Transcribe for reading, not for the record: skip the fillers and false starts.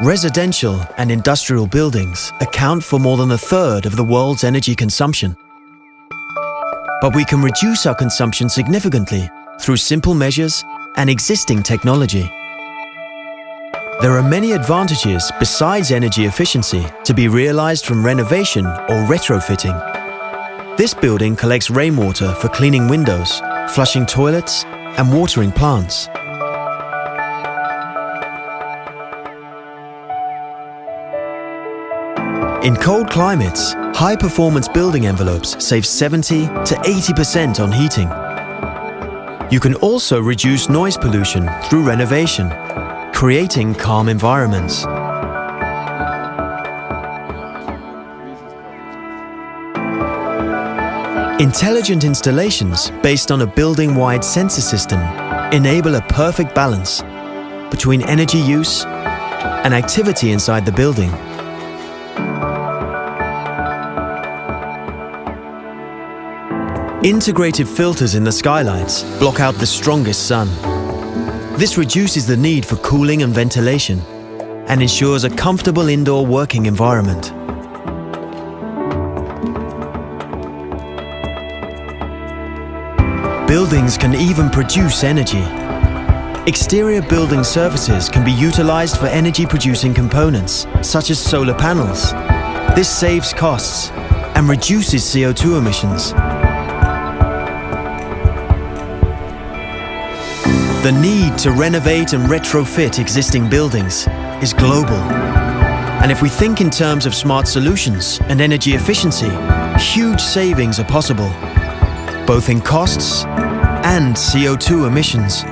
Residential and industrial buildings account for more than a third of the world's energy consumption. But we can reduce our consumption significantly through simple measures and existing technology. There are many advantages besides energy efficiency to be realized from renovation or retrofitting. This building collects rainwater for cleaning windows, flushing toilets, and watering plants. In cold climates, high-performance building envelopes save 70 to 80% on heating. You can also reduce noise pollution through renovation, creating calm environments. Intelligent installations based on a building-wide sensor system enable a perfect balance between energy use and activity inside the building. Integrated filters in the skylights block out the strongest sun. This reduces the need for cooling and ventilation and ensures a comfortable indoor working environment. Buildings can even produce energy. Exterior building surfaces can be utilized for energy-producing components, such as solar panels. This saves costs and reduces CO2 emissions. The need to renovate and retrofit existing buildings is global. And if we think in terms of smart solutions and energy efficiency, huge savings are possible, both in costs and CO2 emissions.